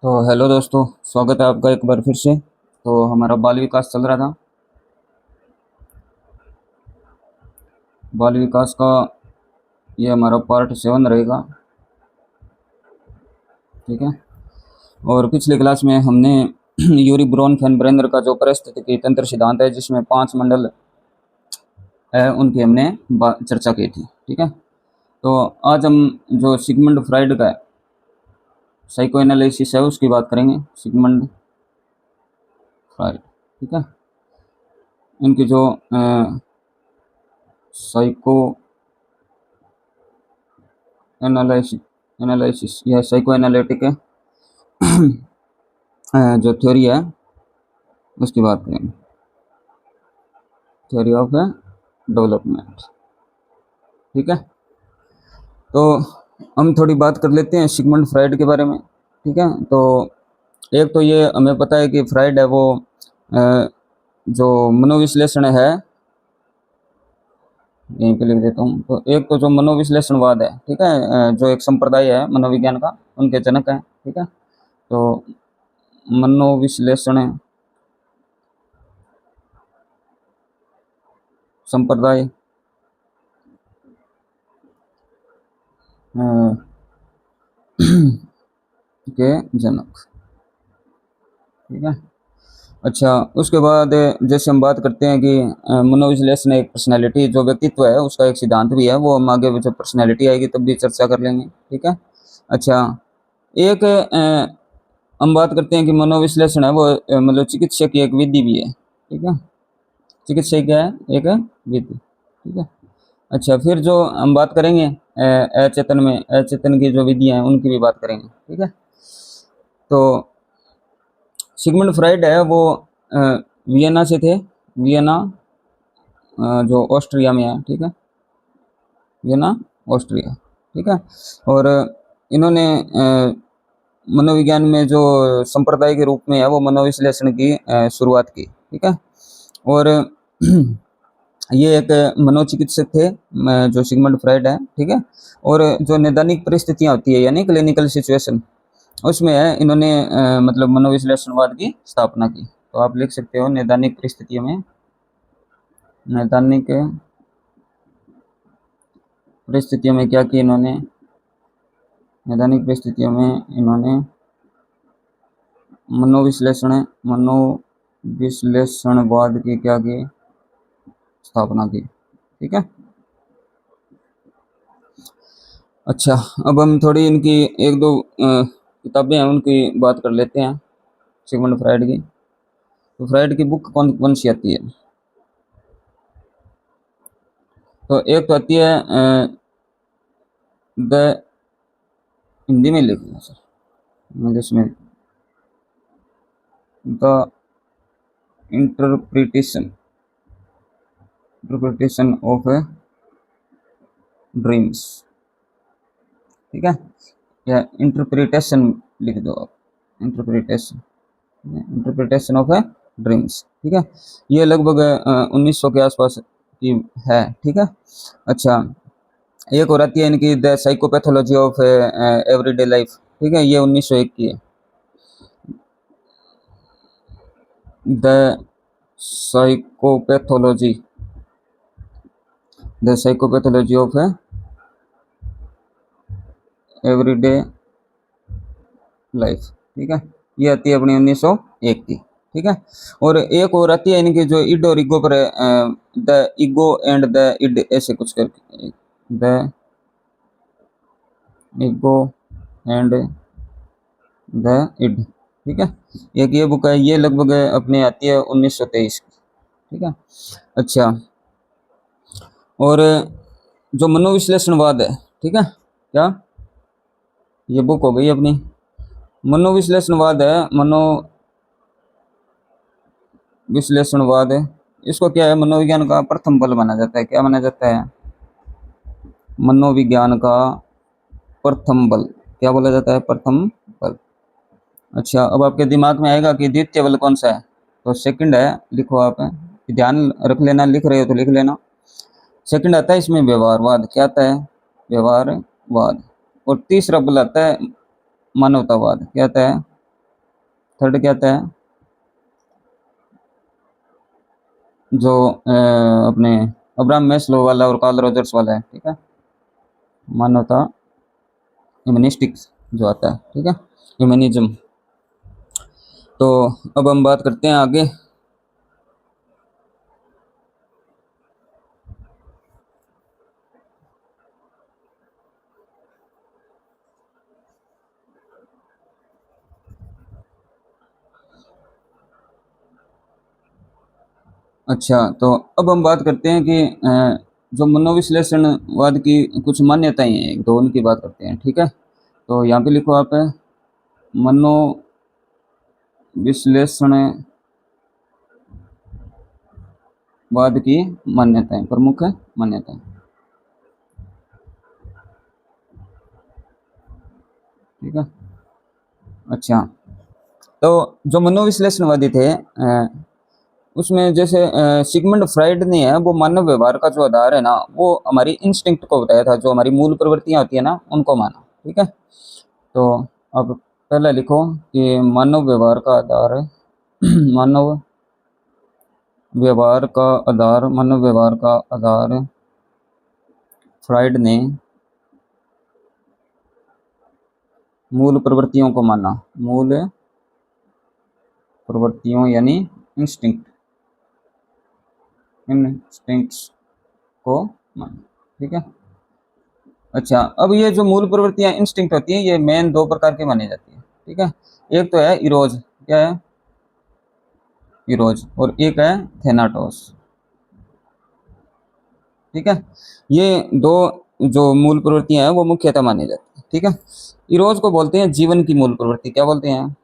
तो हेलो दोस्तों, स्वागत है आपका एक बार फिर से। तो हमारा बाल विकास चल रहा था। बाल विकास का ये हमारा पार्ट 7 रहेगा। ठीक है। और पिछली क्लास में हमने यूरी ब्रोन फैन का जो परिस्थितिकी तंत्र सिद्धांत है, जिसमें 5 मंडल है, उनकी हमने चर्चा की थी। ठीक है। तो आज हम जो सिगमंड फ्राइड का साइको एनालिसिस है उसकी बात करेंगे। Sigmund Freud. ठीक है। इनकी जो साइको एनालिसिस एनालिसिस या साइको एनालिटिक जो थ्योरी है उसकी बात करेंगे। Theory of development. ठीक है। तो हम थोड़ी बात कर लेते हैं सिगमंड फ्राइड के बारे में। ठीक है। तो एक तो ये हमें पता है कि फ्राइड है वो जो मनोविश्लेषण है, यहीं पे लिख देता हूँ। तो एक तो जो मनोविश्लेषणवाद है, ठीक है, जो एक संप्रदाय है मनोविज्ञान का, उनके जनक हैं। ठीक है। तो मनोविश्लेषण संप्रदाय के जनक। ठीक है। अच्छा, उसके बाद जैसे हम बात करते हैं कि मनोविश्लेषण एक पर्सनैलिटी, जो व्यक्तित्व है उसका एक सिद्धांत भी है, वो हम आगे जब पर्सनैलिटी आएगी तब भी चर्चा कर लेंगे। ठीक है। अच्छा, एक हम बात करते हैं कि मनोविश्लेषण है वो मतलब चिकित्सा की एक विधि भी है। ठीक है। चिकित्सा क्या है? एक विधि। ठीक है। अच्छा, फिर जो हम बात करेंगे अचेतन की जो विधियां हैं उनकी भी बात करेंगे। ठीक है। तो सिगमंड फ्राइड है वो वियना से थे। वियना जो ऑस्ट्रिया में है। ठीक है। Vienna Austria. ठीक है। और इन्होंने मनोविज्ञान में जो संप्रदाय के रूप में है वो मनोविश्लेषण की शुरुआत की। ठीक है। और ये एक मनोचिकित्सक थे जो सिगमंड फ्राइड है। ठीक है। और जो नैदानिक परिस्थितियां होती है यानी क्लिनिकल सिचुएशन, उसमें है इन्होंने मतलब मनोविश्लेषणवाद की स्थापना की। तो आप लिख सकते हो नैदानिक परिस्थितियों में, नैदानिक परिस्थितियों में क्या किया इन्होंने? नैदानिक परिस्थितियों में इन्होंने मनोविश्लेषणवाद की क्या की? स्थापना की। ठीक है। अच्छा, अब हम थोड़ी इनकी एक दो किताबें हैं उनकी बात कर लेते हैं सिगमंड फ्राइड की। तो फ्राइड की बुक कौन कौन सी आती है? तो एक तो आती है द, हिंदी में लिखना सर, इंग्लिश में, द इंटरप्रिटेशन ऑफ ड्रीम्स। ठीक है। या इंटरप्रिटेशन लिख दो आप, इंटरप्रिटेशन ऑफ ड्रीम्स। ठीक है। ये लगभग 1900 के आसपास की है। ठीक है। अच्छा, एक और आती है इनकी the psychopathology of everyday life. ठीक है। ये 1901 की है। The psychopathology of everyday life. ठीक है। ये आती है अपनी 1901 की। ठीक है। और एक और आती है इनकी जो इड और ईगो पर, the ego and the id, ऐसे कुछ करके, the ego and the id. ठीक है। एक ये बुक है, ये लगभग अपने आती है 1923 की। ठीक है। अच्छा, और जो मनोविश्लेषणवाद है, ठीक है, क्या ये बुक हो गई अपनी मनोविश्लेषणवाद है, मनोविश्लेषणवाद है, इसको क्या है, मनोविज्ञान का प्रथम बल माना जाता है। क्या माना जाता है? मनोविज्ञान का प्रथम बल। क्या बोला जाता है? प्रथम बल। अच्छा, अब आपके दिमाग में आएगा कि द्वितीय बल कौन सा है? तो सेकंड है, लिखो आप, ध्यान रख लेना, लिख रहे हो तो लिख लेना। सेकंड आता है इसमें व्यवहारवाद। क्या आता है? व्यवहारवाद। और तीसरा बल आता है मानवतावाद। क्या आता है? थर्ड क्या आता है, जो अपने अब्राहम मैस्लो वाला और कार्ल रॉजर्स वाला है, ठीक है, मानवता ह्यूमनिस्टिक्स जो आता है, ठीक है, ह्यूमनिज्म। तो अब हम बात करते हैं आगे। अच्छा, तो अब हम बात करते हैं कि जो मनोविश्लेषणवाद की कुछ मान्यताएं हैं, एक दो उनकी बात करते हैं, ठीक है। तो यहाँ पे लिखो आप, मनोविश्लेषणवाद की मान्यताएं, प्रमुख मान्यताएं, ठीक है। अच्छा, तो जो मनोविश्लेषणवादी थे उसमें जैसे सिगमंड फ्राइड ने है वो मानव व्यवहार का जो आधार है ना, वो हमारी इंस्टिंक्ट को बताया था, जो हमारी मूल प्रवृत्तियां होती है ना उनको माना, ठीक है। तो अब पहले लिखो कि मानव व्यवहार का आधार है मानव व्यवहार का आधार, मानव व्यवहार का आधार फ्राइड ने मूल प्रवृत्तियों को माना, मूल प्रवृत्तियों यानी इंस्टिंक्ट, इंस्टिंक्ट्स को माना, ठीक है। अच्छा, अब ये जो मूल प्रवृत्तियां इंस्टिंक्ट होती हैं ये मेन दो प्रकार की मानी जाती है, ठीक है। एक तो है इरोज, क्या है इरोज, और एक है थेनाटोस, ठीक है। ये दो जो मूल प्रवृत्तियां हैं वो मुख्यतः मानी जाती है, ठीक है। इरोज को बोलते हैं जीवन की मूल प्रवृत्ति, क्या बोलते हैं,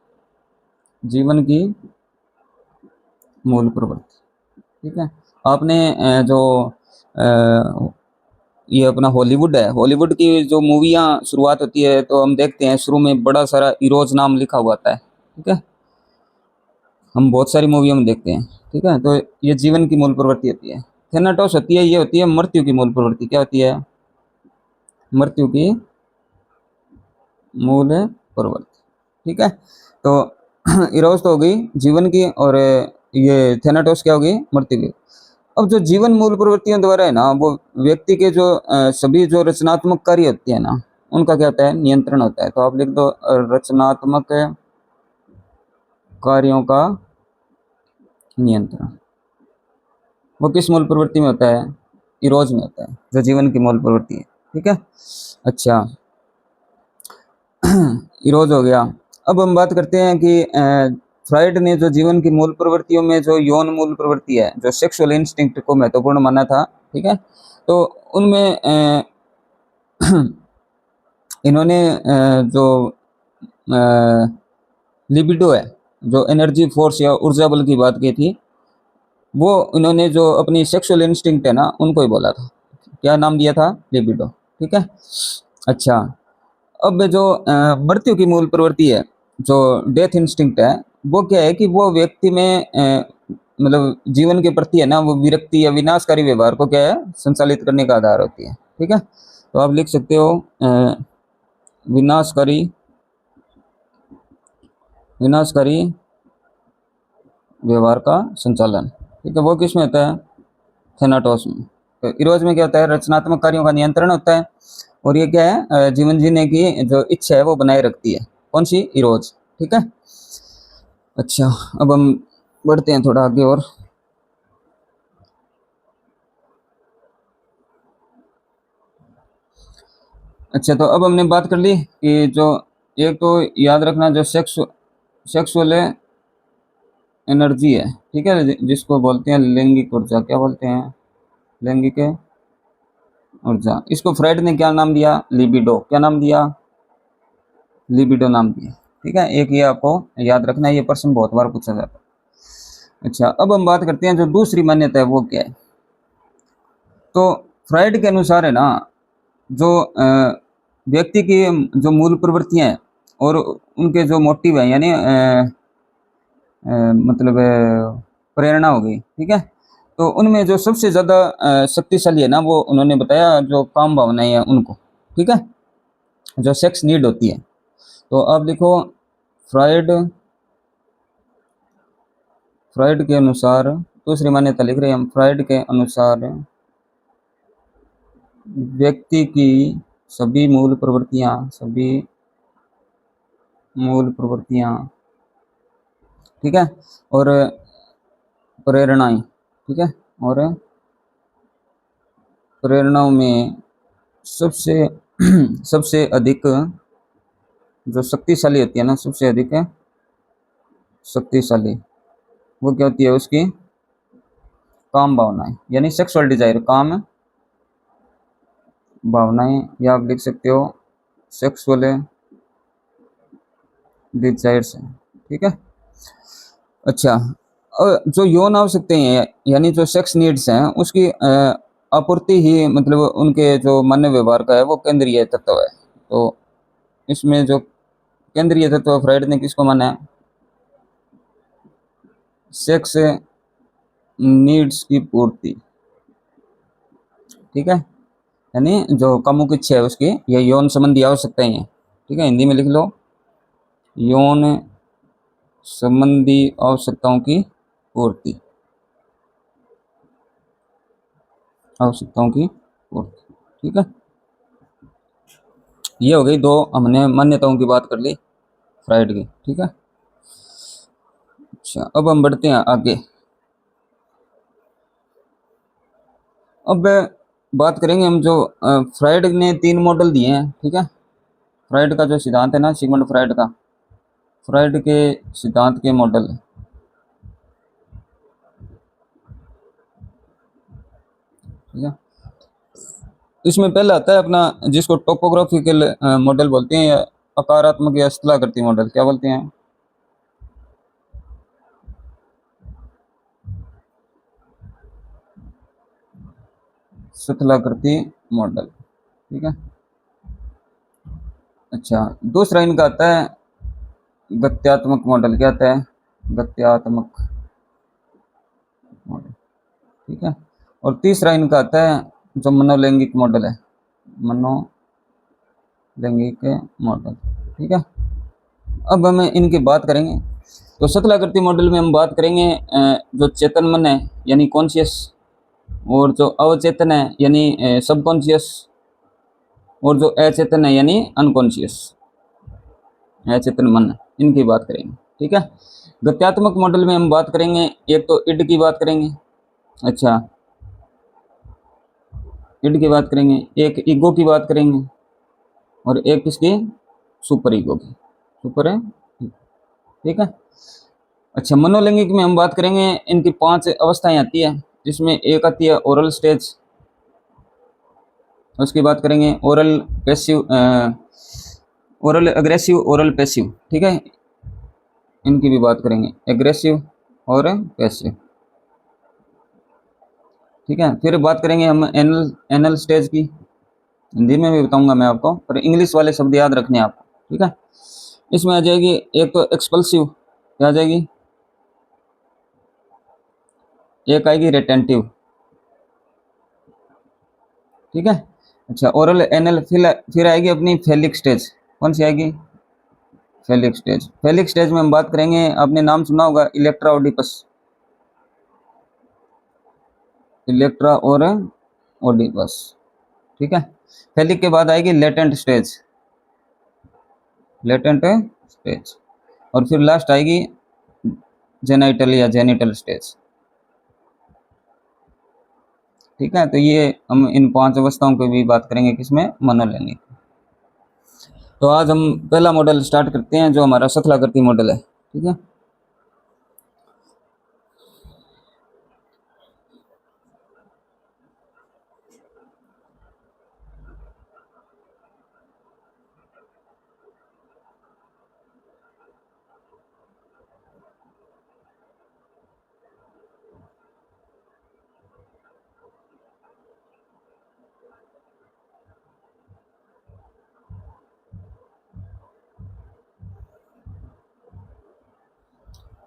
जीवन की मूल प्रवृत्ति, ठीक है। आपने जो ये अपना हॉलीवुड है, हॉलीवुड की जो मूवियाँ शुरुआत होती है तो हम देखते हैं शुरू में बड़ा सारा इरोज नाम लिखा हुआ आता है, ठीक है। हम बहुत सारी मूवियों में देखते हैं, ठीक है। तो ये जीवन की मूल प्रवृत्ति होती है। थेनाटोस होती है, ये होती है मृत्यु की मूल प्रवृत्ति, क्या होती है, मृत्यु की मूल प्रवृत्ति, ठीक है। तो इरोज तो हो गई जीवन की, और ये थेनाटोस क्या होगी, मृत्यु की। अब जो जीवन मूल प्रवृत्तियों द्वारा है ना, वो व्यक्ति के जो सभी जो रचनात्मक कार्य होती है ना उनका क्या होता है, नियंत्रण होता है। तो आप लिख दो रचनात्मक कार्यों का नियंत्रण, वो किस मूल प्रवृत्ति में होता है, इरोज में होता है, जो जीवन की मूल प्रवृत्ति है, ठीक है। अच्छा, इरोज हो गया। अब हम बात करते हैं कि फ्राइड ने जो जीवन की मूल प्रवृत्तियों में जो यौन मूल प्रवृत्ति है, जो सेक्सुअल इंस्टिंक्ट को महत्वपूर्ण माना था, ठीक है। तो उनमें इन्होंने जो लिबिडो है, जो एनर्जी फोर्स या ऊर्जा बल की बात की थी, वो इन्होंने जो अपनी सेक्सुअल इंस्टिंक्ट है ना उनको ही बोला था, क्या नाम दिया था, लिबिडो, ठीक है। अच्छा, अब जो मृत्यु की मूल प्रवृत्ति है, जो डेथ इंस्टिंक्ट है, वो क्या है कि वो व्यक्ति में मतलब जीवन के प्रति है ना वो विरक्ति या विनाशकारी व्यवहार को क्या है संचालित करने का आधार होती है, ठीक है। तो आप लिख सकते हो विनाशकारी विनाशकारी व्यवहार का संचालन, ठीक है। वो किस में होता है, थेनाटोस में। तो इरोज में क्या होता है, रचनात्मक कार्यों का नियंत्रण होता है, और ये क्या है जीवन जीने की जो इच्छा है वो बनाए रखती है, कौन सी, इरोज, ठीक है। अच्छा, अब हम बढ़ते हैं थोड़ा आगे और। अच्छा, तो अब हमने बात कर ली कि जो एक तो याद रखना जो सेक्सुअल एनर्जी है, ठीक है, जिसको बोलते हैं लैंगिक ऊर्जा, क्या बोलते हैं, लैंगिक ऊर्जा। इसको फ्राइड ने क्या नाम दिया, लिबिडो, क्या नाम दिया, लिबिडो नाम दिया, ठीक है। एक ये आपको याद रखना है, ये प्रश्न बहुत बार पूछा जाता है। अच्छा, अब हम बात करते हैं जो दूसरी मान्यता है वो क्या है। तो फ्राइड के अनुसार है ना, जो व्यक्ति की जो मूल प्रवृत्तियां हैं और उनके जो मोटिव है, यानी मतलब प्रेरणा हो गई, ठीक है। तो उनमें जो सबसे ज़्यादा शक्तिशाली है ना, वो उन्होंने बताया जो काम भावनाएं हैं उनको, ठीक है, जो सेक्स नीड होती है। तो अब देखो फ्राइड फ्राइड के अनुसार, दूसरी मान्यता लिख रहे हैं हम, फ्राइड के अनुसार व्यक्ति की सभी मूल प्रवृत्तियां, ठीक है, और प्रेरणाएं, ठीक है, और प्रेरणाओं में सबसे सबसे अधिक जो शक्तिशाली होती है ना, सबसे अधिक शक्तिशाली वो क्या होती है उसकी, काम भावनाएं, यानी सेक्सुअल डिजायर, काम भावनाएं, या आप लिख सकते हो सेक्सुअल डिजायर्स, ठीक है। अच्छा, और जो यौन आवश्यकताएं हैं यानी जो सेक्स नीड्स हैं उसकी आपूर्ति ही मतलब उनके जो मानव व्यवहार का है वो केंद्रीय तत्व है। तो इसमें जो केंद्रीय तत्व फ्राइड ने किसको माना है, सेक्स नीड्स की पूर्ति, ठीक है, यानी जो कामुक इच्छा है उसकी, या यौन संबंधी आवश्यकताएं हैं, ठीक है, हिंदी में लिख लो यौन संबंधी आवश्यकताओं की पूर्ति, ठीक है। ये हो गई दो, हमने मान्यताओं की बात कर ली फ्राइड की, ठीक है। अच्छा, अब हम बढ़ते हैं आगे। अब बात करेंगे हम जो फ्राइड ने 3 मॉडल दिए हैं, ठीक है। फ्राइड का जो सिद्धांत है ना, सिगमंड फ्राइड का, फ्राइड के सिद्धांत के मॉडल, ठीक है। इसमें पहला आता है अपना जिसको टोपोग्राफिकल मॉडल बोलते हैं, या आकारात्मक या स्थलाकृति मॉडल, क्या बोलते हैं, स्थलाकृति मॉडल, ठीक है। अच्छा, दूसरा इनका आता है गत्यात्मक मॉडल, क्या आता है, गत्यात्मक मॉडल, ठीक है। और तीसरा इनका आता है जो मनोलैंगिक मॉडल है, मनोलैंगिक मॉडल, ठीक है। अब हम इनकी बात करेंगे। तो स्थलाकृति मॉडल में हम बात करेंगे जो चेतन मन है यानी कॉन्शियस, और जो अवचेतन है यानी सबकॉन्शियस, और जो अचेतन है यानी अनकॉन्शियस, अचेतन मन, इनकी बात करेंगे, ठीक है। गत्यात्मक मॉडल में हम बात करेंगे, एक तो इड की बात करेंगे, अच्छा, इड की बात करेंगे, एक ईगो की बात करेंगे, और एक किसकी, सुपर ईगो की, सुपर है, ठीक है। अच्छा, मनोलैंगिक में हम बात करेंगे, इनकी 5 अवस्थाएं आती है, जिसमें एक आती है ओरल स्टेज, उसकी बात करेंगे oral passive, oral aggressive, oral passive, ठीक है, इनकी भी बात करेंगे, एग्रेसिव और पैसिव, ठीक है। फिर बात करेंगे हम एनल स्टेज की, हिंदी में भी बताऊंगा मैं आपको, पर इंग्लिश वाले शब्द याद रखने हैं आपको, ठीक है। इसमें आ जाएगी एक तो एक्सपल्सिव, क्या आ जाएगी, एक आएगी रिटेंटिव, ठीक है। अच्छा, ओरल एनल, फिर आएगी अपनी फेलिक स्टेज, कौन सी आएगी, फेलिक स्टेज। फेलिक स्टेज में हम बात करेंगे, आपने नाम सुना होगा इलेक्ट्रा ओडिपस, इलेक्ट्रा और ओडिपस, ठीक है। फेलिक के बाद आएगी लेटेंट स्टेज, लेटेंट स्टेज, और फिर लास्ट आएगी जेनाइटल या जेनिटल स्टेज, ठीक है। तो ये हम इन 5 अवस्थाओं की भी बात करेंगे, किसमें, मनोलैंगिक। तो आज हम पहला मॉडल स्टार्ट करते हैं जो हमारा स्थलाकृति मॉडल है, ठीक है।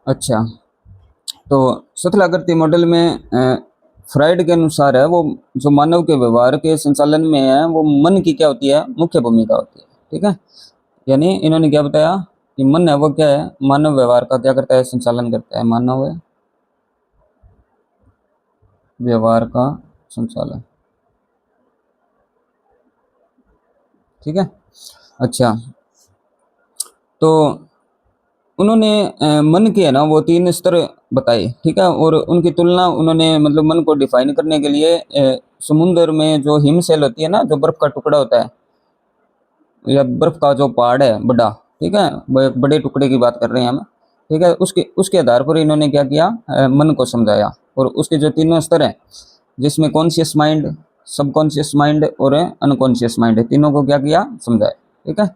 अच्छा, तो स्थलाकृति मॉडल में फ्राइड के अनुसार है वो जो मानव के व्यवहार के संचालन में है वो मन की क्या होती है, मुख्य भूमिका होती है, ठीक है। यानी इन्होंने क्या बताया कि मन है वो क्या है, मानव व्यवहार का क्या करता है, संचालन करता है, मानव व्यवहार का संचालन। ठीक है। अच्छा, तो उन्होंने मन के है ना वो 3 स्तर बताए, ठीक है, और उनकी तुलना उन्होंने मतलब मन को डिफाइन करने के लिए समुद्र में जो हिमशैल होती है ना, जो बर्फ का टुकड़ा होता है या बर्फ का जो पहाड़ है बड़ा, ठीक है, वो एक बड़े टुकड़े की बात कर रहे हैं हम, ठीक है, उसके उसके आधार पर इन्होंने क्या किया, मन को समझाया, और उसके जो तीनों स्तर हैं जिसमें कॉन्शियस माइंड, सबकॉन्शियस माइंड और अनकॉन्शियस माइंड है, तीनों को क्या किया, समझाया। ठीक है,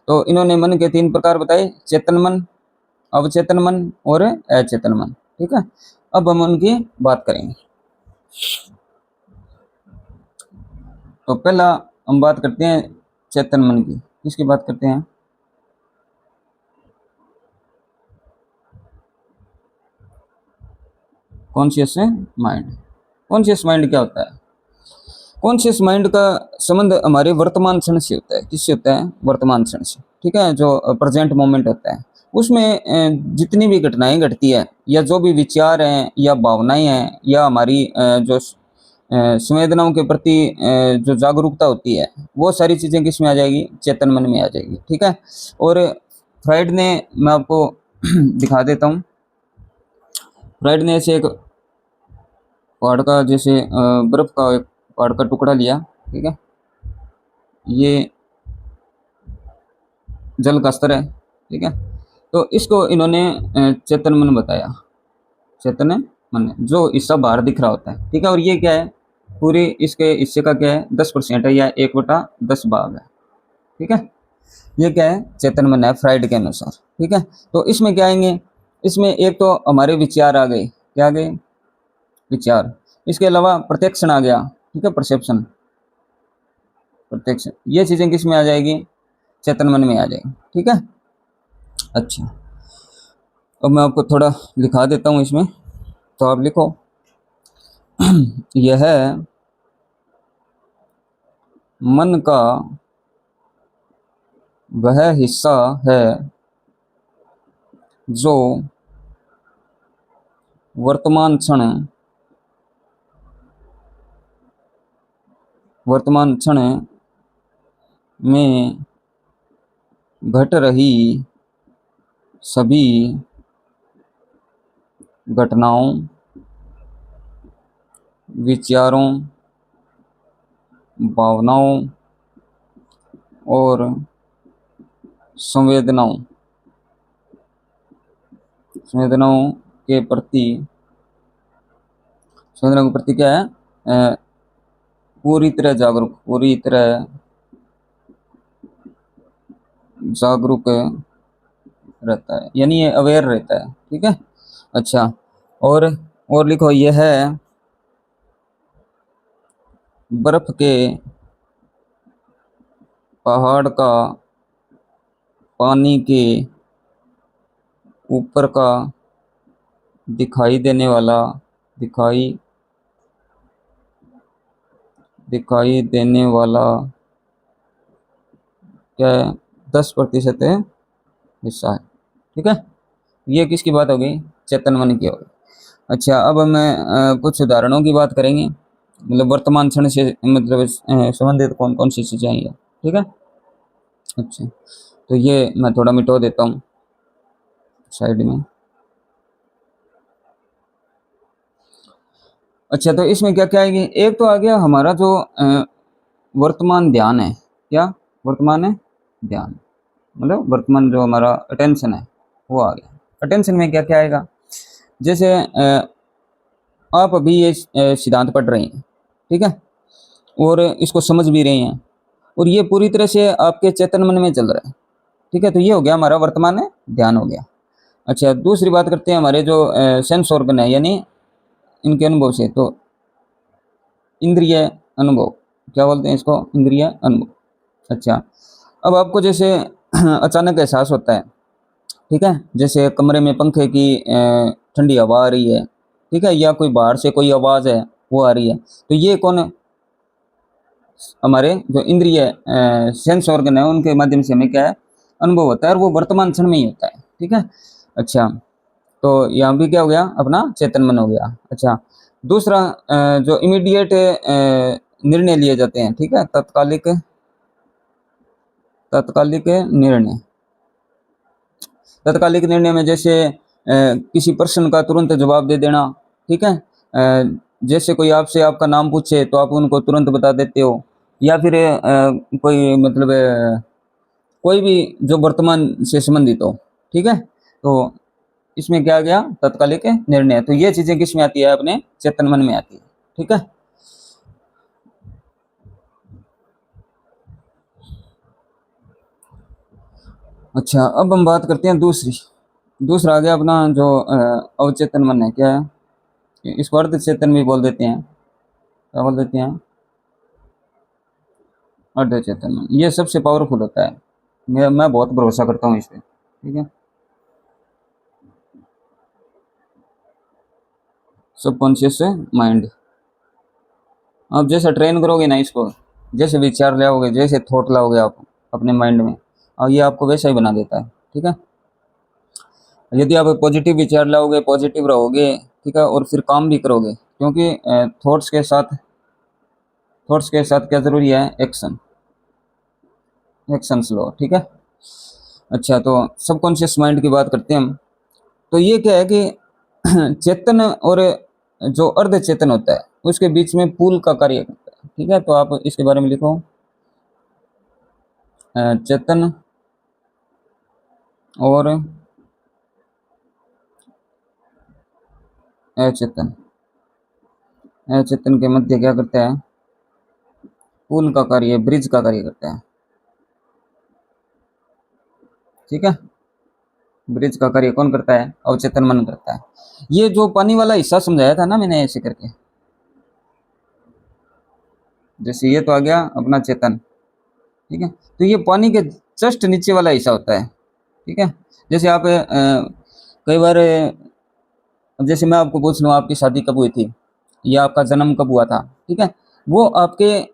तो इन्होंने मन के 3 प्रकार बताए, चेतन मन, अवचेतन मन और अचेतन मन। ठीक है, अब हम उनकी बात करेंगे। तो पहला हम बात करते हैं चेतन मन की। किसकी बात करते हैं? Conscious mind. कॉन्शियस माइंड क्या होता है? कॉन्शियस माइंड का संबंध हमारे वर्तमान क्षण से होता है। किससे होता है? वर्तमान क्षण से। ठीक है, जो प्रेजेंट मोमेंट होता है उसमें जितनी भी घटनाएं घटती है या जो भी विचार हैं या भावनाएं हैं या हमारी जो संवेदनाओं के प्रति जो जागरूकता होती है, वो सारी चीज़ें किस में आ जाएगी? चेतन मन में आ जाएगी। ठीक है, और फ्राइड ने, मैं आपको दिखा देता हूँ, फ्राइड ने ऐसे एक पहाड़ का, जैसे बर्फ का एक पहाड़ का टुकड़ा लिया, ठीक है, ये जल का स्तर है, ठीक है, तो इसको इन्होंने चेतन मन बताया। चेतन मन जो हिस्सा बाहर दिख रहा होता है, ठीक है, और ये क्या है? पूरे इसके हिस्से का क्या है? 10% है या 1/10 भाग है। ठीक है, ये क्या है? चेतन मन है फ्राइड के अनुसार। ठीक है, तो इसमें क्या आएंगे? इसमें एक तो हमारे विचार आ गए। क्या आ गए? विचार। इसके अलावा प्रत्यक्षण आ गया। ठीक है, परसेप्शन, प्रत्यक्ष, ये चीजें किस में आ जाएगी? चेतन मन में आ जाएगी। ठीक है, अच्छा, अब मैं आपको थोड़ा लिखा देता हूँ इसमें, तो आप लिखो। यह मन का वह हिस्सा है जो वर्तमान क्षण में घट रही सभी घटनाओं, विचारों, भावनाओं और संवेदनाओं संवेदनाओं के प्रति संवेदनाओं के प्रति क्या है? पूरी तरह जागरूक रहता है, यानी ये अवेयर रहता है। ठीक है, अच्छा, और लिखो, यह है बर्फ के पहाड़ का पानी के ऊपर का दिखाई देने वाला दिखाई दिखाई देने वाला क्या है? 10% हिस्सा है। ठीक है, ये किसकी बात हो गई? चेतन मन की हो गई। अच्छा, अब मैं कुछ उदाहरणों की बात करेंगे, मतलब वर्तमान क्षण से मतलब संबंधित कौन कौन सी चीजें आई है। ठीक है, अच्छा, तो ये मैं थोड़ा मिटो देता हूँ साइड में। अच्छा, तो इसमें क्या क्या आएगी? एक तो आ गया हमारा जो वर्तमान ध्यान है। क्या वर्तमान है? ध्यान, मतलब वर्तमान जो हमारा अटेंशन है वो आ गया। अटेंशन में क्या क्या आएगा? जैसे आप अभी ये सिद्धांत पढ़ रहे हैं, ठीक है, और इसको समझ भी रहे हैं, और ये पूरी तरह से आपके चेतन मन में चल रहा है। ठीक है, तो ये हो गया हमारा वर्तमान है ध्यान हो गया। अच्छा, दूसरी बात करते हैं हमारे जो सेंस ऑर्गन है, यानी इनके अनुभव से, तो इंद्रिय अनुभव, क्या बोलते हैं इसको? इंद्रिय अनुभव। अच्छा, अब आपको जैसे अचानक एहसास होता है, ठीक है, जैसे कमरे में पंखे की ठंडी हवा आ रही है, ठीक है, या कोई बाहर से कोई आवाज़ है वो आ रही है, तो ये कौन है? हमारे जो इंद्रिय सेंस ऑर्गन है उनके माध्यम से हमें क्या है? अनुभव होता है, और वो वर्तमान क्षण में ही होता है। ठीक है, अच्छा, तो यहाँ भी क्या हो गया? अपना चेतन मन हो गया। अच्छा, दूसरा जो इमीडिएट निर्णय लिए जाते हैं, ठीक है, तत्कालिक तत्कालिक निर्णय। तत्कालिक निर्णय में जैसे किसी प्रश्न का तुरंत जवाब दे देना, ठीक है। जैसे कोई आपसे आपका नाम पूछे तो आप उनको तुरंत बता देते हो, या फिर कोई मतलब कोई भी जो वर्तमान से संबंधित हो, ठीक है। तो इसमें क्या आ गया, तत्कालिक निर्णय। तो ये चीजें किस में आती है, अपने चेतन मन में आती है, ठीक है। अच्छा, अब हम बात करते हैं दूसरा आ गया अपना जो अवचेतन मन है। क्या है, इसको अर्ध चेतन भी बोल देते हैं। क्या बोल देते हैं, अर्ध चेतन मन। ये सबसे पावरफुल होता है, मैं बहुत भरोसा करता हूँ इस पे, ठीक है। सबकॉन्शियस माइंड, आप जैसे ट्रेन करोगे ना इसको, जैसे विचार लाओगे, जैसे थॉट लाओगे आप अपने माइंड में, और ये आपको वैसा ही बना देता है, ठीक है। यदि आप पॉजिटिव विचार लाओगे, पॉजिटिव रहोगे, ठीक है, और फिर काम भी करोगे, क्योंकि थॉट्स के साथ क्या जरूरी है, एक्शन लो, ठीक है। अच्छा, तो सबकॉन्शियस माइंड की बात करते हैं हम। तो ये क्या है कि चेतन और जो अर्ध चेतन होता है उसके बीच में पुल का कार्य करता है, ठीक है। तो आप इसके बारे में लिखो, चेतन और अचेतन। अचेतन के मध्य क्या करता है, पुल का कार्य, ब्रिज का कार्य करता है, ठीक है। ब्रिज का कार्य कौन करता है, अवचेतन मन करता है। ये जो पानी वाला हिस्सा समझाया था ना मैंने ऐसे करके, जैसे ये तो आ गया अपना चेतन, ठीक है। तो ये पानी के जस्ट नीचे वाला हिस्सा होता है, ठीक है। जैसे आप कई बार अब जैसे मैं आपको पूछ लूँ आपकी शादी कब हुई थी, या आपका जन्म कब हुआ था, ठीक है, वो आपके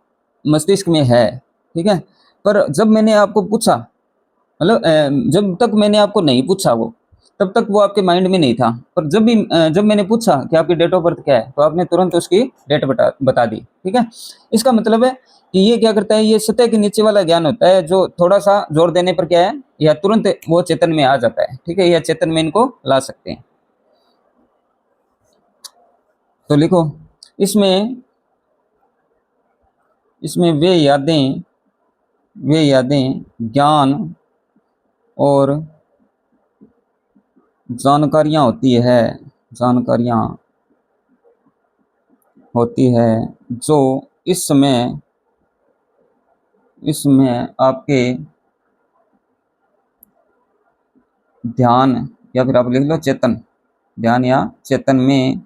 मस्तिष्क में है, ठीक है। पर जब मैंने आपको पूछा, मतलब जब तक मैंने आपको नहीं पूछा वो, तब तक वो आपके माइंड में नहीं था। पर जब मैंने पूछा कि आपकी डेट ऑफ बर्थ क्या है, तो आपने तुरंत उसकी डेट बता दी, ठीक है। इसका मतलब है कि ये क्या करता है, ये सतह के नीचे वाला ज्ञान होता है, जो थोड़ा सा जोर देने पर क्या है, या तुरंत वो चेतन में आ जाता है, ठीक है, या चेतन में इनको ला सकते हैं। तो लिखो, इसमें इसमें वे यादें ज्ञान और जानकारियां होती है, जानकारियां होती है जो इसमें आपके ध्यान, या फिर आप लिख लो चेतन, ध्यान या चेतन में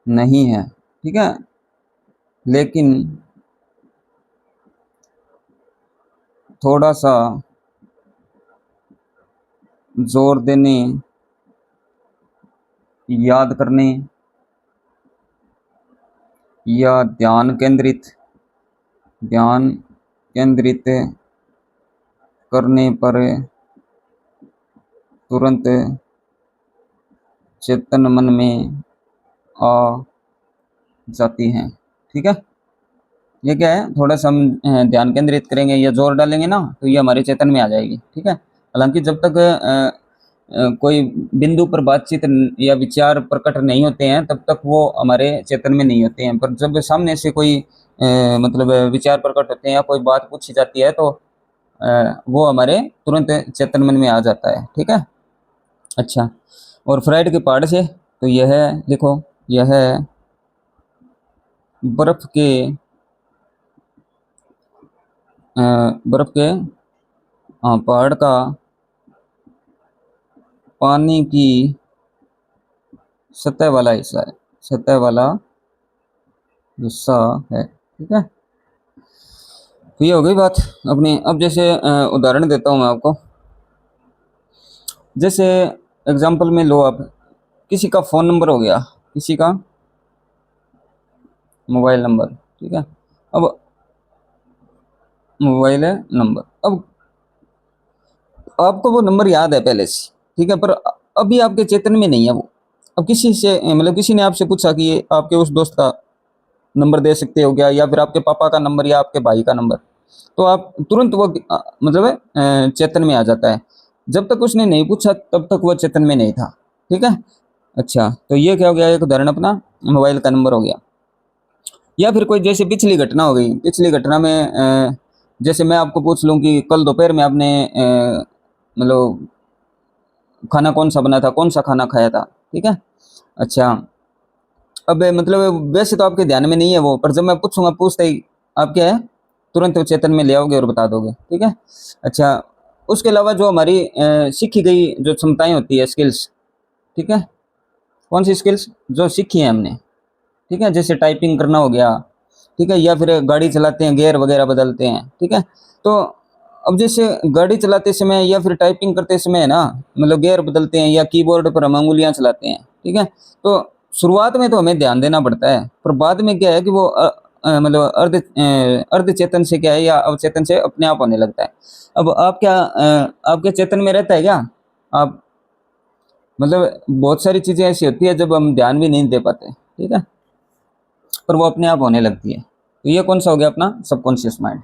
नहीं है, ठीक है। लेकिन थोड़ा सा जोर देने, याद करने या ध्यान केंद्रित करने पर तुरंत चेतन मन में आ जाती हैं, ठीक है। ये क्या है, थोड़ा सा हम ध्यान केंद्रित करेंगे या जोर डालेंगे ना, तो ये हमारे चेतन में आ जाएगी, ठीक है। हालांकि जब तक कोई बिंदु पर बातचीत या विचार प्रकट नहीं होते हैं, तब तक वो हमारे चेतन में नहीं होते हैं। पर जब सामने से कोई मतलब विचार प्रकट होते हैं या कोई बात पूछी जाती है, तो वो हमारे तुरंत चेतन मन में आ जाता है, ठीक है। अच्छा, और फ्राइड के पहाड़ से, तो यह है, लिखो, यह है बर्फ के बर्फ के पहाड़ का पानी की सतह वाला हिस्सा है, सतह वाला हिस्सा है, ठीक है। तो ये हो गई बात अपनी। अब जैसे उदाहरण देता हूँ मैं आपको। जैसे एग्जांपल में लो आप, किसी का फ़ोन नंबर हो गया, किसी का मोबाइल नंबर, ठीक है। अब मोबाइल नंबर, अब आपको वो नंबर याद है पहले से, ठीक है, पर अभी आपके चेतन में नहीं है वो, अब किसी से मतलब किसी ने आपसे पूछा कि ये आपके उस दोस्त का नंबर दे सकते हो क्या, या फिर आपके पापा का नंबर या आपके भाई का नंबर, तो आप तुरंत वो मतलब चेतन में आ जाता है। जब तक उसने नहीं पूछा तब तक वो चेतन में नहीं था। ठीक है। अच्छा, तो ये क्या हो गया, एक उदाहरण अपना मोबाइल का नंबर हो गया। या फिर कोई जैसे पिछली घटना हो गई, पिछली घटना में जैसे मैं आपको पूछ लूं कि कल दोपहर में आपने मतलब खाना कौन सा बना था, कौन सा खाना खाया था। ठीक है। अच्छा, अब मतलब वैसे तो आपके ध्यान में नहीं है वो, पर जब मैं पूछूंगा पूछते ही आप क्या है, तुरंत वो चेतन में ले आओगे और बता दोगे। ठीक है। अच्छा, उसके अलावा जो हमारी सीखी गई जो क्षमताएं होती है, स्किल्स। ठीक है। कौन सी स्किल्स जो सीखी है हमने। ठीक है, जैसे टाइपिंग करना हो गया। ठीक है, या फिर गाड़ी चलाते हैं गियर वगैरह बदलते हैं। ठीक है। तो अब जैसे गाड़ी चलाते समय या फिर टाइपिंग करते समय है ना, मतलब गियर बदलते हैं या कीबोर्ड पर हम अंगुलियां चलाते हैं। ठीक है। तो शुरुआत में तो हमें ध्यान देना पड़ता है, पर बाद में क्या है कि वो मतलब अर्ध चेतन से क्या है या अवचेतन से अपने आप होने लगता है। अब आप क्या आपके चेतन में रहता है क्या आप, मतलब बहुत सारी चीजें ऐसी होती है जब हम ध्यान भी नहीं दे पाते। ठीक है, पर वो अपने आप होने लगती है। तो ये कौन सा हो गया अपना सबकॉन्शियस माइंड।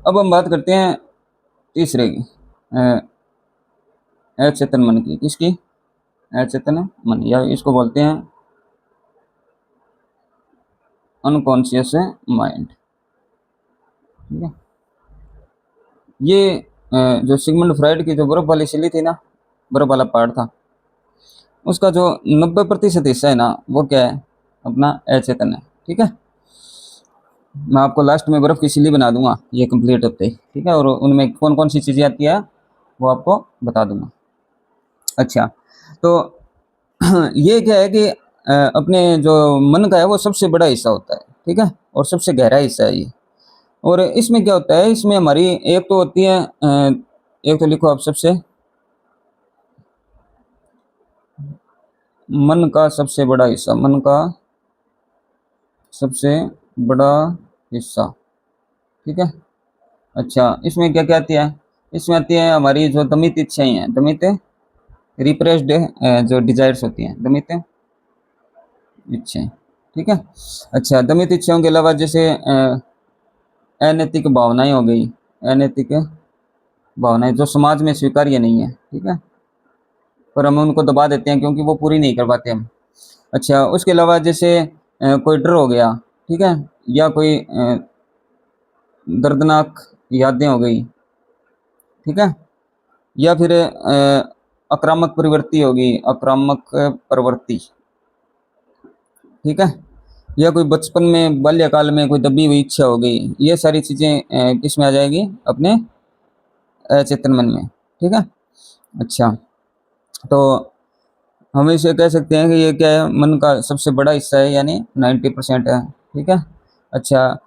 अब हम बात करते हैं तीसरे की, अचेतन मन की। किसकी? अचेतन मन, या इसको बोलते हैं अनकॉन्शियस माइंड। ठीक है। ये जो सिगमंड फ्राइड की जो बर्फ वाली सिली थी ना, बर्फ वाला पहाड़ था, उसका जो 90% हिस्सा है ना, वो क्या है, अपना अचेतन है। ठीक है। मैं आपको लास्ट में बर्फ की सिली बना दूंगा ये कंप्लीट होते ही। ठीक है, और उनमें कौन कौन सी चीजें आती है वो आपको बता दूंगा। अच्छा, तो ये क्या है कि अपने जो मन का है वो सबसे बड़ा हिस्सा होता है। ठीक है, और सबसे गहरा हिस्सा है ये। और इसमें क्या होता है, इसमें हमारी एक तो होती है एक तो लिखो आप सबसे, मन का सबसे बड़ा हिस्सा, मन का सबसे बड़ा हिस्सा। ठीक है। अच्छा, इसमें क्या क्या आती है, इसमें आती है हमारी जो दमित इच्छाएं हैं, दमित रिप्रेस्ड जो डिजायर्स होती हैं, दमित इच्छाएं। ठीक है। अच्छा, दमित इच्छाओं के अलावा जैसे अनैतिक भावनाएं हो गई, अनैतिक भावनाएं जो समाज में स्वीकार्य नहीं है। ठीक है, पर हम उनको दबा देते हैं क्योंकि वो पूरी नहीं कर पाते हम। अच्छा, उसके अलावा जैसे कोई डर हो गया। ठीक है, या कोई दर्दनाक यादें हो गई। ठीक है, या फिर आक्रामक प्रवृत्ति होगी, आक्रामक प्रवृत्ति। ठीक है, या कोई बचपन में बाल्यकाल में कोई दबी हुई इच्छा हो गई। ये सारी चीजें किस में आ जाएगी, अपने चेतन मन में। ठीक है। अच्छा, तो हम इसे कह सकते हैं कि ये क्या है, मन का सबसे बड़ा हिस्सा है, यानी 90% है। ठीक है। अच्छा,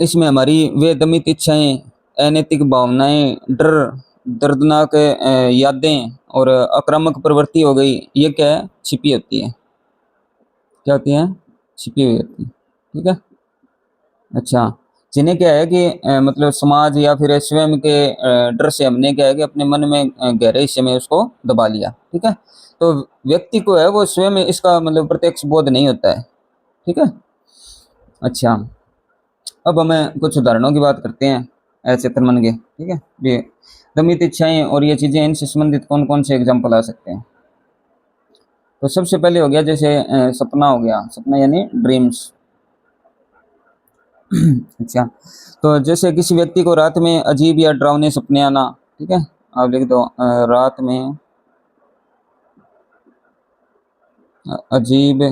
इसमें हमारी वे दमित इच्छाएं, अनैतिक भावनाएं, डर, दर्दनाक यादें और आक्रामक प्रवृत्ति हो गई, ये क्या है, छिपी होती है। क्या होती है, छिपी हुई होती है। ठीक है। अच्छा, जिन्हें क्या है कि मतलब समाज या फिर स्वयं के डर से हमने क्या है कि अपने मन में गहरे हिस्से में उसको दबा लिया। ठीक है, तो व्यक्ति को है वो स्वयं इसका मतलब प्रत्यक्ष बोध नहीं होता है। ठीक है। अच्छा, अब हमें कुछ उदाहरणों की बात करते हैं अचेतन मन के। ठीक है, ये दमित इच्छाएं और ये चीजें, इनसे संबंधित कौन कौन से एग्जाम्पल आ सकते हैं। तो सबसे पहले हो गया जैसे सपना हो गया, सपना यानी ड्रीम्स। अच्छा, तो जैसे किसी व्यक्ति को रात में अजीब या डरावने सपने आना। ठीक है, आप लिख दो रात में अजीब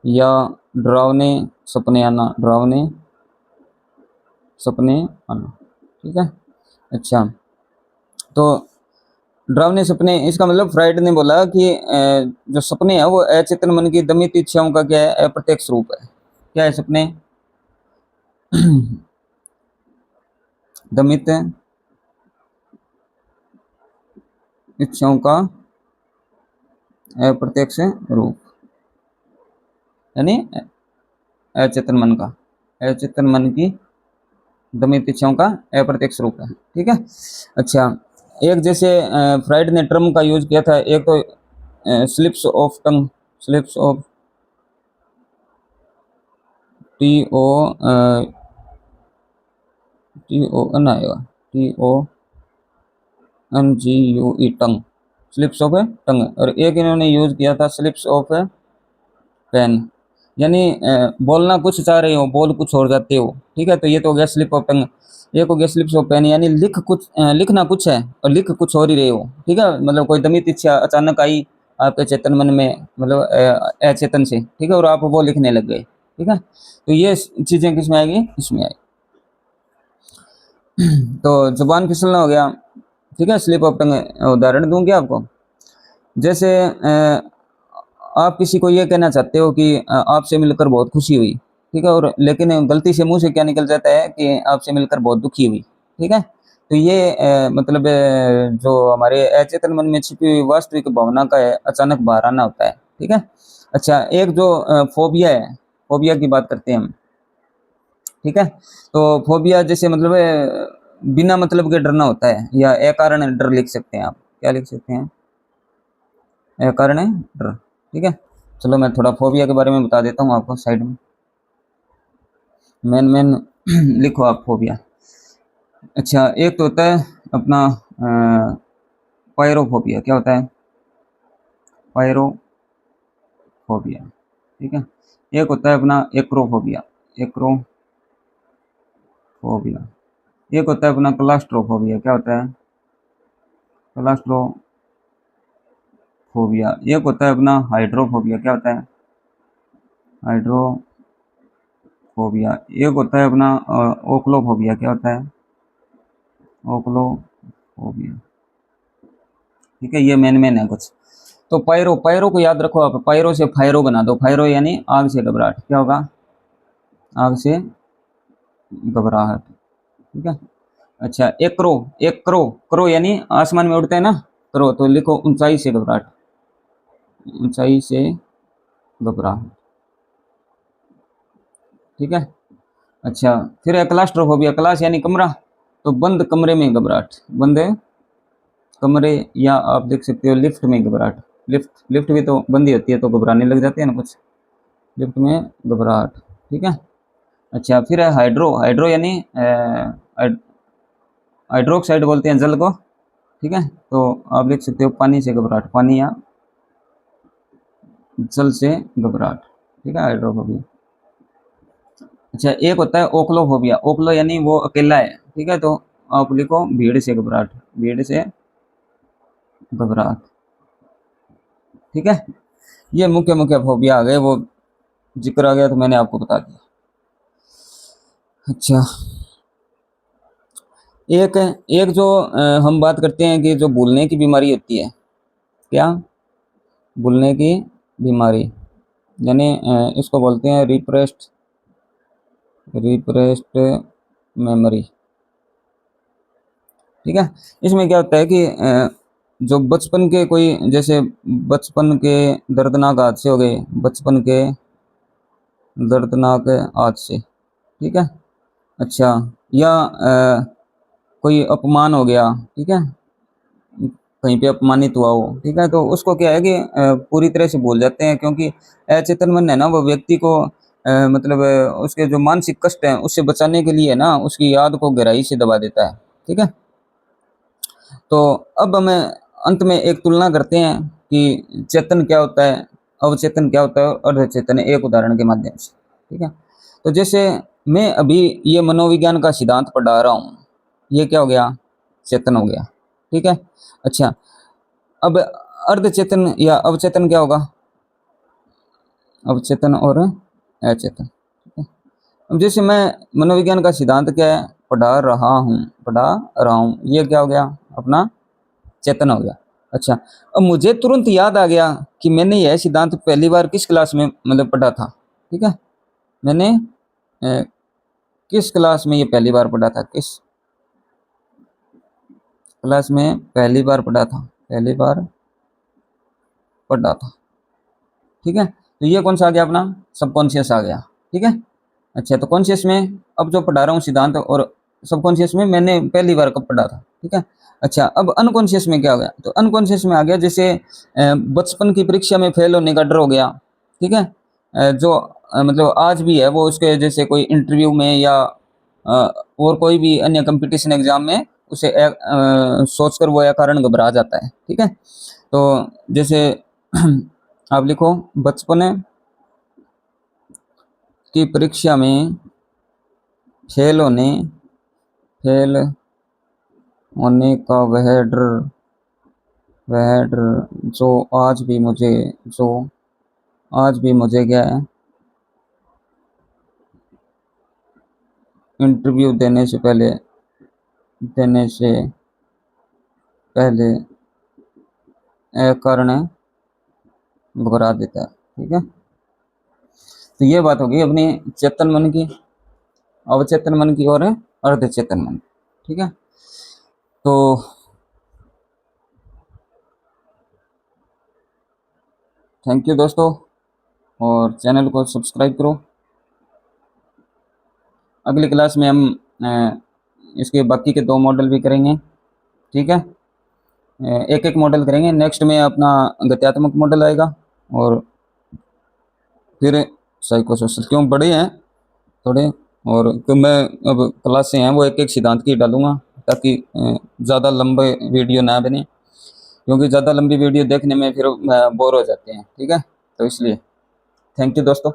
या डरावने सपने आना, डरावने सपने आना। ठीक है। अच्छा, तो डरावने सपने, इसका मतलब फ्राइड ने बोला कि जो सपने हैं वो अचेतन मन की दमित इच्छाओं का क्या है, अप्रत्यक्ष रूप है। क्या है सपने, दमित इच्छाओं का अप्रत्यक्ष रूप, यानी अचेतन मन का, अचेतन मन की दमित इच्छाओं का अप्रत्यक्ष रूप है। ठीक है। अच्छा, एक जैसे फ्राइड ने टर्म का यूज किया था, एक तो slips of tongue, slips of TO TON आएगा, TONGUE tongue, slips of tongue. और एक इन्होंने यूज किया था स्लिप्स ऑफ पेन, यानी बोलना कुछ चाह रहे हो, बोल कुछ और जाते हो। ठीक है, तो ये तो हो गया स्लिप ऑफ टंग। एक हो गया स्लिप्स ऑफ पेन, यानी लिखना कुछ है और लिख कुछ और ही रहे हो। ठीक है, मतलब कोई दमित इच्छा अचानक आई आपके चेतन मन में, मतलब अचेतन से, ठीक है, और आप वो लिखने लग गए। ठीक है, तो ये चीजें किसमें आएगी, इसमें आएगी। तो जुबान फिसलना हो गया। ठीक है, स्लिप ऑफ टंग उदाहरण दूं क्या आपको? जैसे आप किसी को ये कहना चाहते हो कि आपसे मिलकर बहुत खुशी हुई। ठीक है, और लेकिन गलती से मुंह से क्या निकल जाता है कि आपसे मिलकर बहुत दुखी हुई। ठीक है, तो ये मतलब जो हमारे अचेतन मन में छिपी हुई वास्तविक भावना का है, अचानक बाहर आना होता है। ठीक है। अच्छा, एक जो फोबिया है, फोबिया की बात करते हैं हम। ठीक है, तो फोबिया जैसे मतलब बिना मतलब के डरना होता है, या अकारण डर लिख सकते हैं आप। क्या लिख सकते हैं? अकारण डर। ठीक है, चलो मैं थोड़ा फोबिया के बारे में बता देता हूँ आपको साइड में। मेन मेन लिखो आप फोबिया। अच्छा, एक तो होता है अपना पायरोफोबिया। क्या होता है? पायरोफोबिया। ठीक है, एक होता है अपना एक्रोफोबिया, एक्रोफोबिया। एक होता है अपना क्लास्ट्रोफोबिया। क्या होता है? क्लास्ट्रोफोबिया। एक होता है अपना हाइड्रोफोबिया। क्या होता है? हाइड्रोफोबिया। एक होता है अपना ओक्लोफोबिया। क्या होता है? ओक्लोफोबिया। ठीक है, ये मेन है कुछ। तो पायरो, पायरो को याद रखो आप, पायरो से फायरो बना दो। फायरो यानी आग से घबराहट। क्या होगा? आग से घबराहट। ठीक है। अच्छा, एक्रो, एक्रो, क्रो यानी आसमान में उड़ते हैं ना, क्रो, तो लिखो ऊंचाई से घबराहट, ऊंचाई से घबराहट। ठीक है। अच्छा, फिर है क्लास्ट्रोफोबिया। क्लास यानी कमरा, तो बंद कमरे में घबराहट, बंद कमरे, या आप देख सकते हो लिफ्ट में घबराहट। लिफ्ट, लिफ्ट भी तो बंद ही होती है, तो घबराने लग जाते हैं ना कुछ, लिफ्ट में घबराहट। ठीक है। अच्छा, फिर है हाइड्रो, हाइड्रो यानी हाइड्रोक्साइड बोलते हैं जल को। ठीक है, तो आप लिख सकते हो पानी से घबराहट, पानी या जल से घबराहट। ठीक है, हाइड्रोफोबिया। अच्छा, एक होता है ओक्लोफोबिया। ओक्लो यानी वो अकेला है। ठीक है, तो आप लिखो भीड़ से घबराहट, भीड़ से घबराहट। ठीक है, ये मुख्य मुख्य फोबिया आ गए, वो जिक्र आ गया तो मैंने आपको बता दिया। अच्छा, एक एक जो हम बात करते हैं कि जो भूलने की बीमारी होती है। क्या? भूलने की बीमारी, यानी इसको बोलते हैं रिप्रेस्ड मेमोरी। ठीक है, इसमें क्या होता है कि जो बचपन के कोई, जैसे बचपन के दर्दनाक हादसे हो गए, बचपन के दर्दनाक हादसे। ठीक है। अच्छा, या कोई अपमान हो गया। ठीक है, कहीं पे अपमानित हुआ हो। ठीक है, तो उसको क्या है कि पूरी तरह से भूल जाते हैं, क्योंकि अचेतन मन है ना, वो व्यक्ति को मतलब उसके जो मानसिक कष्ट है उससे बचाने के लिए ना उसकी याद को गहराई से दबा देता है। ठीक है, तो अब हमें अंत में एक तुलना करते हैं कि चेतन क्या होता है, अवचेतन क्या होता है, और अर्धचेतन, एक उदाहरण के माध्यम से। ठीक है, तो जैसे मैं अभी ये मनोविज्ञान का सिद्धांत पढ़ा रहा हूँ, ये क्या हो गया? चेतन हो गया। ठीक है। अच्छा, अब अर्धचेतन या अवचेतन क्या होगा? अवचेतन और अचेतन। ठीक है? अब जैसे मैं मनोविज्ञान का सिद्धांत क्या है पढ़ा रहा हूँ, ये क्या हो गया? अपना चेतन हो गया। अच्छा, अब मुझे तुरंत याद आ गया कि मैंने यह सिद्धांत पहली बार किस क्लास में मतलब पढ़ा था। ठीक है, मैंने किस क्लास में ये पहली बार पढ़ा था, किस क्लास में पहली बार पढ़ा था, पहली बार पढ़ा था। ठीक है, तो ये कौन सा आ गया अपना सबकॉन्शियस आ गया। ठीक है, अच्छा तो कॉन्शियस में अब जो पढ़ा रहा हूँ सिद्धांत, और सबकॉन्शियस में मैंने पहली बार कब पढ़ा था। ठीक है, अच्छा अब अनकॉन्शियस में क्या हो गया, तो अनकॉन्शियस में आ गया जैसे बचपन की परीक्षा में फेल होने का डर हो गया। ठीक है, जो मतलब आज भी है वो, उसके जैसे कोई इंटरव्यू में या और कोई भी अन्य कंपटीशन एग्जाम में उसे सोचकर वो या कारण घबरा जाता है। ठीक है, तो जैसे आप लिखो बचपन की परीक्षा में फेल होने फेल होने का वह डर जो आज भी मुझे क्या है इंटरव्यू देने से पहले कारण घबरा देता है। ठीक है, तो ये बात होगी अपनी चेतन मन की, अवचेतन मन की और अर्धचेतन मन। ठीक है, तो थैंक यू दोस्तों, और चैनल को सब्सक्राइब करो। अगली क्लास में हम इसके बाकी के 2 मॉडल भी करेंगे। ठीक है, एक एक मॉडल करेंगे। नेक्स्ट में अपना गत्यात्मक मॉडल आएगा, और फिर साइको सोशल, क्यों बड़े हैं थोड़े, और तो मैं अब क्लासें हैं वो एक एक सिद्धांत की डालूंगा, ताकि ज़्यादा लंबे वीडियो ना बने, क्योंकि ज़्यादा लंबी वीडियो देखने में फिर बोर हो जाते हैं। ठीक है, तो इसलिए थैंक यू दोस्तों।